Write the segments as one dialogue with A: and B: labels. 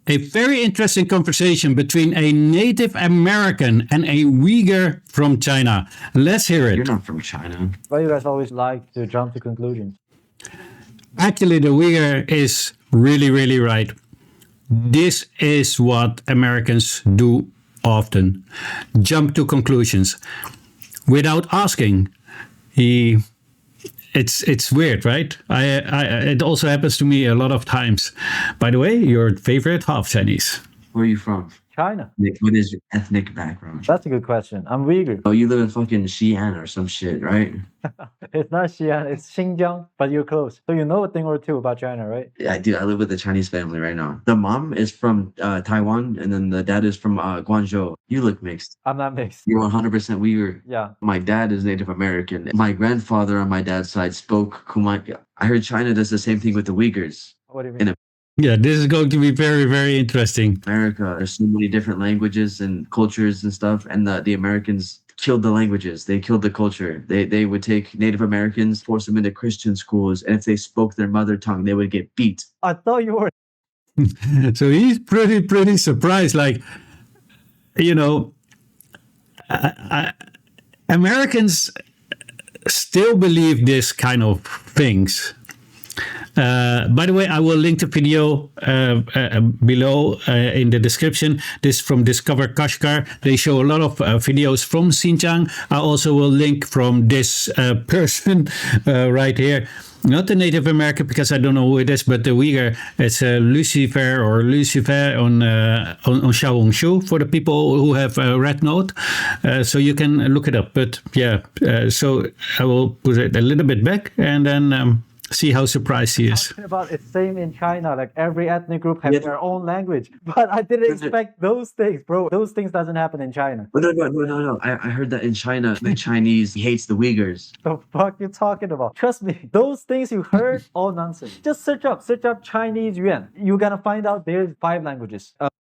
A: a very interesting conversation between a Native American and a Uyghur from China. Let's hear it.
B: You're not from China.
C: Why you guys always like to jump to conclusions?
A: Actually, the Uyghur is really, really right. This is what Americans do often. Jump to conclusions without asking. It's weird, right? It also happens to me a lot of times. By the way, your favorite half Chinese.
B: Where are you from?
C: China.
B: What is your ethnic background?
C: That's a good question. I'm Uyghur.
B: Oh, you live in fucking Xi'an or some shit, right?
C: It's not Xi'an, it's Xinjiang, but you're close. So you know a thing or two about China, right?
B: Yeah, I do. I live with a Chinese family right now. The mom is from Taiwan, and then the dad is from Guangzhou. You look mixed.
C: I'm not mixed.
B: You're 100% Uyghur.
C: Yeah.
B: My dad is Native American. My grandfather on my dad's side spoke Kumai. I heard China does the same thing with the Uyghurs.
C: What do you mean?
A: Yeah, this is going to be very, very interesting.
B: America, there's so many different languages and cultures and stuff, and the Americans killed the languages. They killed the culture. They would take Native Americans, force them into Christian schools, and if they spoke their mother tongue, they would get beat.
C: I thought you were.
A: So he's pretty surprised. Like, you know, Americans still believe this kind of things. By the way, I will link the video below in the description. This is from Discover Kashgar. They show a lot of videos from Xinjiang. I also will link from this person right here. Not the Native American, because I don't know who it is, but the Uyghur. It's LuSifer or LuSifer on Xiaohongshu for the people who have a red note. So you can look it up. But yeah, so I will put it a little bit back and then see how surprised he is.
C: Talking about it's same in China. Like every ethnic group has their own language, but I didn't expect those things, bro. Those things doesn't happen in China.
B: No. I heard that in China, the Chinese hates the Uyghurs.
C: The fuck you talking about? Trust me, those things you heard, all nonsense. Just search up Chinese yuan. You're gonna find out there's 5 languages.
A: All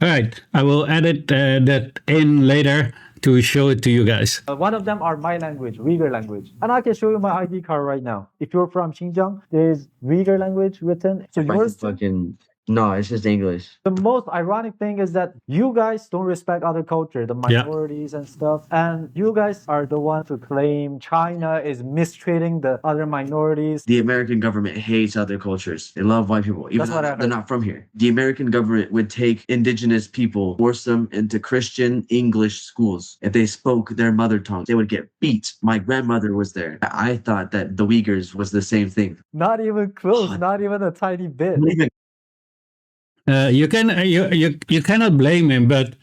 A: right, I will edit that in later to show it to you guys.
C: One of them are my language, Uyghur language. And I can show you my ID card right now. If you're from Xinjiang, there's Uyghur language written. So yours too?
B: No, it's just English.
C: The most ironic thing is that you guys don't respect other culture, the minorities and stuff. And you guys are the ones who claim China is mistreating the other minorities.
B: The American government hates other cultures. They love white people, even though they're not from here. The American government would take indigenous people, force them into Christian English schools. If they spoke their mother tongue, they would get beat. My grandmother was there. I thought that the Uyghurs was the same thing.
C: Not even close, not even a tiny bit.
A: You cannot blame him, but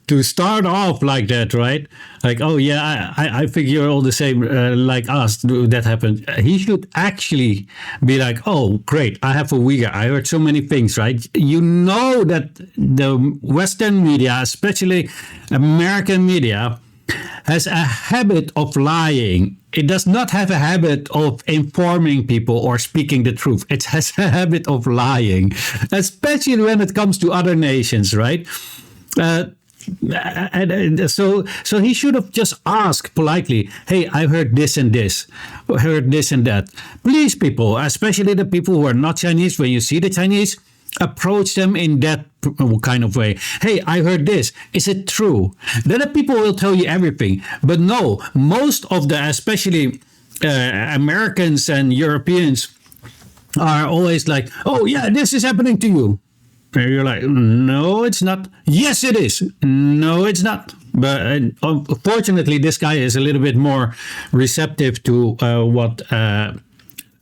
A: to start off like that, right? Like, oh yeah, I think you're all the same like us. That happened. He should actually be like, oh great, I have a Uyghur. I heard so many things, right? You know that the Western media, especially American media, has a habit of lying. It does not have a habit of informing people or speaking the truth. It has a habit of lying, especially when it comes to other nations, right? So he should have just asked politely, hey, I heard this and this, I heard this and that. Please, people, especially the people who are not Chinese, when you see the Chinese, approach them in that kind of way. Hey, I heard this. Is it true? Then the people will tell you everything. But no, most of the, especially Americans and Europeans, are always like, oh yeah, this is happening to you. And you're like, no, it's not. Yes, it is. No, it's not. But unfortunately, this guy is a little bit more receptive to what the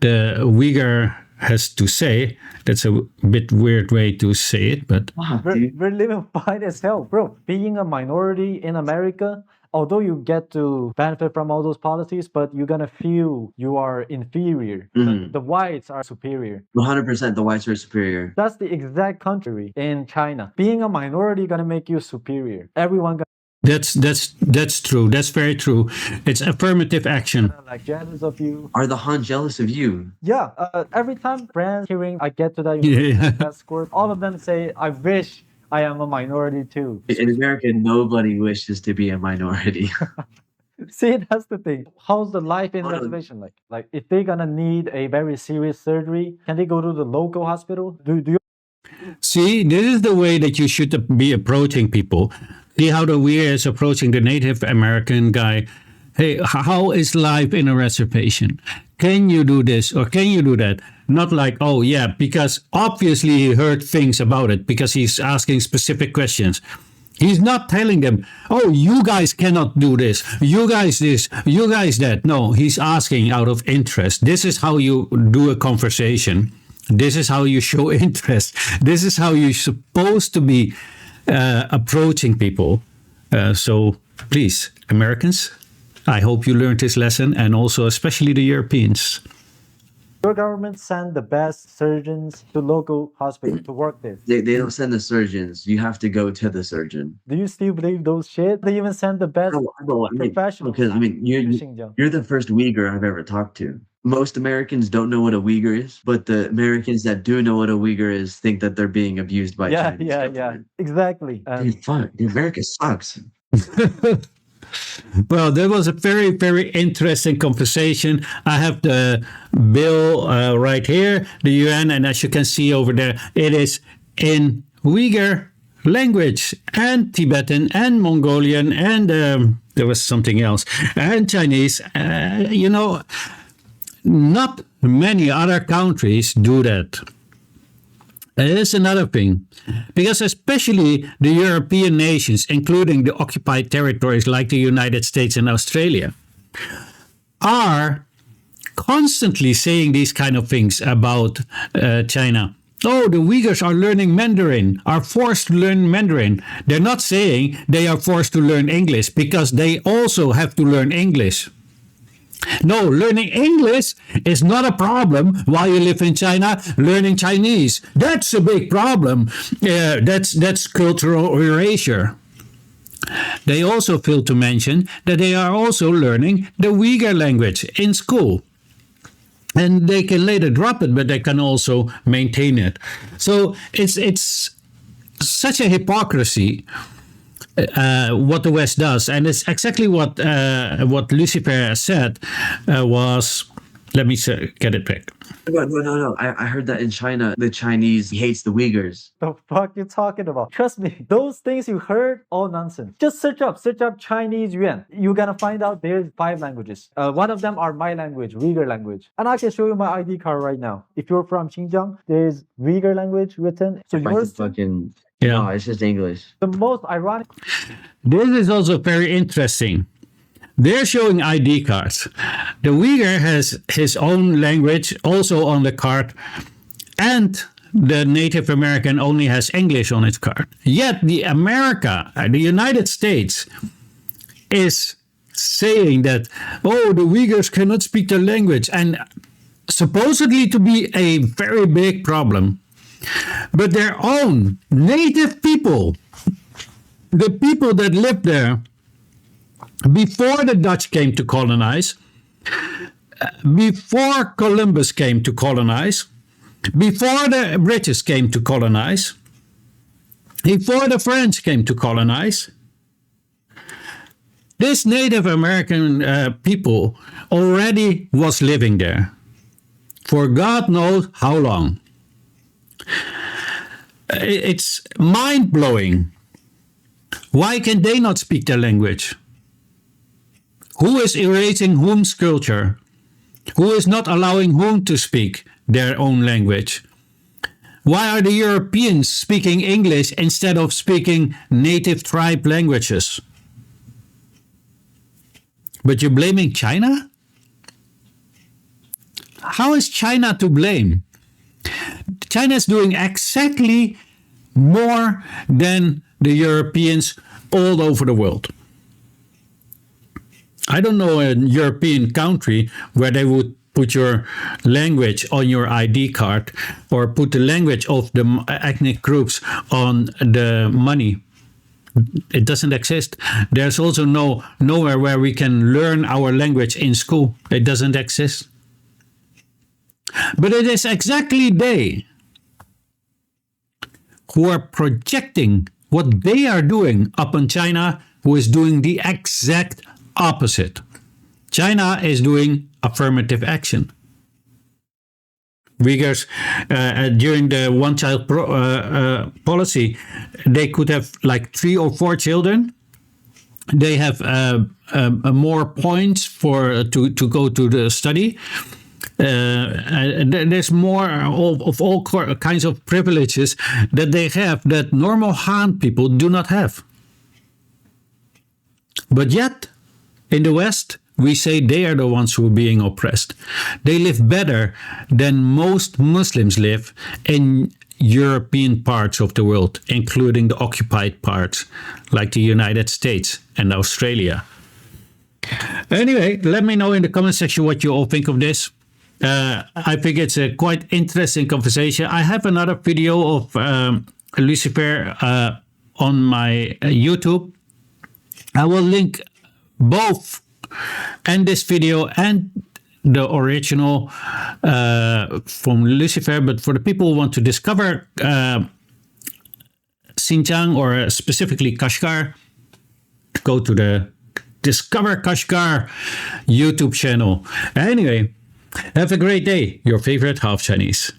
A: Uyghur has to say. That's a bit weird way to say it, but
C: we're living fine as hell, bro. Being a minority in America, although you get to benefit from all those policies, but you're gonna feel you are inferior. The whites are superior.
B: 100% the whites are superior.
C: That's the exact country in China. Being a minority gonna make you superior. Everyone gonna
A: That's true. That's very true. It's affirmative action.
C: like jealous of you.
B: Are the Han jealous of you?
C: Yeah. Every time friends hearing I get to that test score, all of them say, I wish I am a minority too.
B: In America, nobody wishes to be a minority.
C: See, that's the thing. How's the life in reservation like? Like, if they're gonna need a very serious surgery, can they go to the local hospital? Do you
A: See, this is the way that you should be approaching people. See how the Uyghur is approaching the Native American guy. Hey, how is life in a reservation? Can you do this or can you do that? Not like, oh yeah, because obviously he heard things about it because he's asking specific questions. He's not telling them, oh, you guys cannot do this, you guys this, you guys that. No, he's asking out of interest. This is how you do a conversation. This is how you show interest. This is how you're supposed to be approaching people. So please, Americans, I hope you learned this lesson, and also especially the Europeans.
C: Your government send the best surgeons to local hospitals to work there.
B: They don't send the surgeons. You have to go to the surgeon.
C: Do you still believe those shit? They even send the best
B: No,
C: professionals.
B: because
C: to
B: you're
C: Xinjiang.
B: the first Uyghur I've ever talked to. Most Americans don't know what a Uyghur is, but the Americans that do know what a Uyghur is think that they're being abused by Chinese government.
C: Exactly.
B: Dude, fuck, America sucks.
A: Well, that was a very, very interesting conversation. I have the bill right here, the UN, and as you can see over there, it is in Uyghur language and Tibetan and Mongolian and there was something else and Chinese. Not many other countries do that. It is another thing, because especially the European nations, including the occupied territories like the United States and Australia, are constantly saying these kind of things about China. Oh, the Uyghurs are learning Mandarin, are forced to learn Mandarin. They're not saying they are forced to learn English, because they also have to learn English. No, learning English is not a problem while you live in China. Learning Chinese, that's a big problem. That's cultural erasure. They also fail to mention that they are also learning the Uyghur language in school. And they can later drop it, but they can also maintain it. So it's such a hypocrisy. What the West does, and it's exactly what LuSifer said was. Let me get it back.
B: No. I heard that in China, the Chinese hates the Uyghurs.
C: The fuck you talking about? Trust me, those things you heard, all nonsense. Just search up Chinese yuan. You're gonna find out there's 5 languages. One of them are my language, Uyghur language. And I can show you my ID card right now. If you're from Xinjiang, there's Uyghur language written. So yours
B: fucking...
A: Yeah.
B: No, it's just English.
C: The most ironic.
A: This is also very interesting. They're showing ID cards. The Uyghur has his own language also on the card, and the Native American only has English on its card. Yet the United States, is saying that, oh, the Uyghurs cannot speak their language, and supposedly to be a very big problem. But their own native people, the people that lived there before the Dutch came to colonize, before Columbus came to colonize, before the British came to colonize, before the French came to colonize, this Native American people already was living there for God knows how long. It's mind-blowing. Why can they not speak their language? Who is erasing whom's culture? Who is not allowing whom to speak their own language? Why are the Europeans speaking English instead of speaking native tribe languages? But you're blaming China? How is China to blame? China is doing exactly more than the Europeans all over the world. I don't know a European country where they would put your language on your ID card or put the language of the ethnic groups on the money. It doesn't exist. There's also nowhere where we can learn our language in school. It doesn't exist. But it is exactly they who are projecting what they are doing upon China, who is doing the exact opposite. China is doing affirmative action. Uyghurs, during the one-child policy, they could have like 3 or 4 children. They have more points to go to the study. There's more of all kinds of privileges that they have that normal Han people do not have. But yet, in the West, we say they are the ones who are being oppressed. They live better than most Muslims live in European parts of the world, including the occupied parts, like the United States and Australia. Anyway, let me know in the comment section what you all think of this. I think it's a quite interesting conversation. I have another video of LuSifer on my YouTube. I will link both and this video and the original from LuSifer. But for the people who want to discover Xinjiang, or specifically Kashgar, go to the Discover Kashgar YouTube channel. Anyway, have a great day. Your favorite half Chinese.